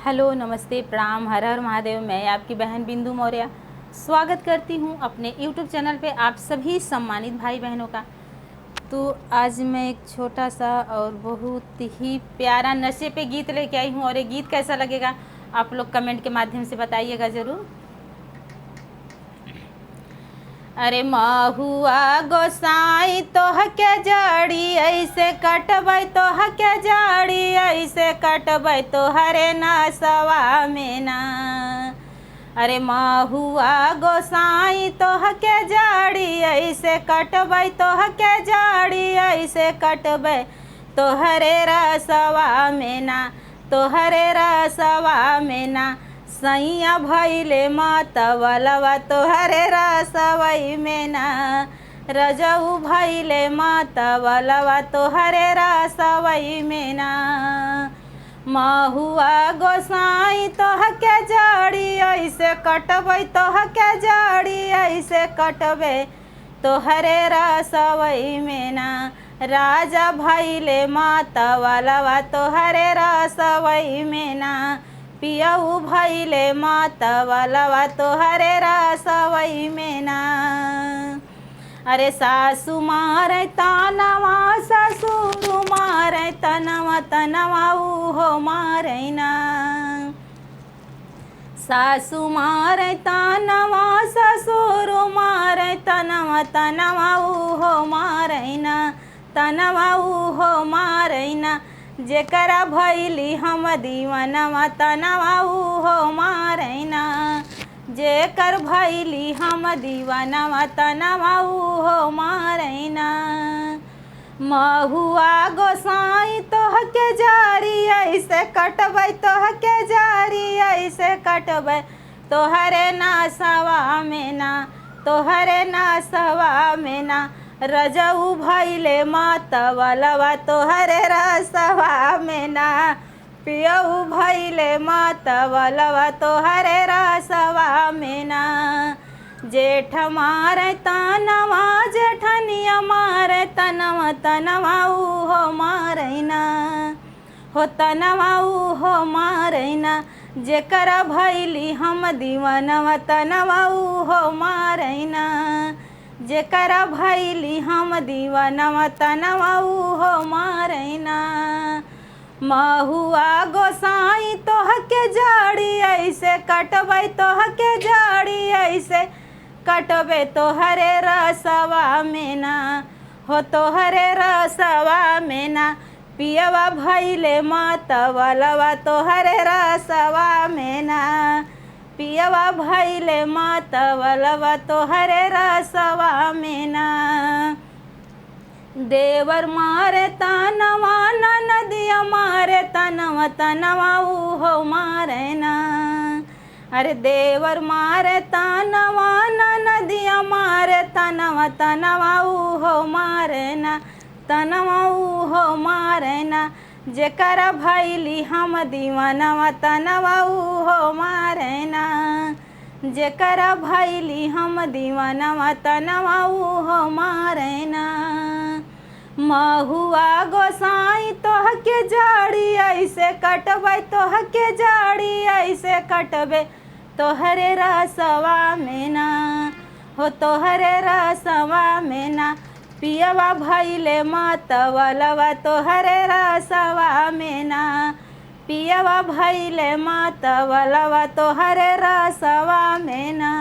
Hello, नमस्ते, प्रणाम, हर हर महादेव। मैं आपकी बहन बिंदु मौर्य स्वागत करती हूँ अपने यूट्यूब चैनल पे आप सभी सम्मानित भाई बहनों का। तो आज मैं एक छोटा सा और बहुत ही प्यारा नशे पे गीत लेके आई हूँ और ये गीत कैसा लगेगा आप लोग कमेंट के माध्यम से बताइएगा ज़रूर। अरे महुआ गोसाई तोह के जड़ी ऐसे कटबै तोह के जड़ी ऐसे कटबै तोहरे नसवा में ना। अरे महुआ गोसाई तोह के जड़ी ऐसे कटबै तोह के जड़ी ऐसे कटबै तोहरे रसवा में ना तोहरे रसवा में ना। सैया भैले मतवलवा तोहरे रसवई में ना। रजऊ भैले मतवलवा तोहरे रसवई में ना। महुआ गोसाई तोह के जड़ी ऐसे कटबै तोह के जड़ी ऐसे कटबै तोहरे रसवई में ना। राजा भैले मतवलवा तोहरे रसवई में ना। पियऊ भैले मतवलवा तोहरे रसवई में ना। अरे सासु मारै तनवा ससुर मारै तनवा तनवा उहो मारै ना। सासु मारै तनवा ससुर मारै तनवा तनवा उहो मारै ना तनवा उहो मारै ना। जेकरा भैली हम दीवानवा तनवा उहो मारै ना। जेकर भैली हम दीवानवा तनवा उहो मारै ना। महुआ गोसाई तोह के जड़ी ऐसे कटबै तोह के जड़ी ऐसे कटबै तोहरे नसवा में ना तोहरे नसवा में ना। रजऊ भैले मतवलवा तोहरे रसवा में ना। पियऊ भैले मतवलवा तोहरे रसवा में ना। जेठ मारै तनवा जेठनिया मारै तनवा तनवा उहो मारै ना हो तनवा उहो मारै ना। जेकरा भैली हम दीवानवा तनवा उहो मारै ना। जेकरा भैली हम दीवानवा तनवा उहो मारै ना। महुआ गोसाई तोह के जड़ी ऐसे कटबै तोह के जड़ी ऐसे कटबै तोहरे रसवा में ना हो तोहरे रसवा में ना। पियवा भैले मतवलवा तोहरे रसवा में ना। पियवा भैले मतवलवा तोहरे रसवा में ना। देवर मारे तनवा ननदिया मारे तनवा तनवा उहो मारै ना। अरे देवर मारे तनवा ननदिया मारे तनवा तनवा उहो मारै ना तनवा उहो मारै ना। जेकरा भैली हम दीवानवा तनवा उहो मारै ना। जेकरा भैली हम दीवानवा तनवा उहो मारै ना। महुआ गोसाई तोह के जड़ी ऐसे कटबै तोह के जड़ी ऐसे कटबै तोहरे रसवा में ना हो तोहरे रसवा में ना। पियवा भैले मतवलवा तोहरे रसवा में ना। पियवा भैले मतवलवा तोहरे रसवा में ना।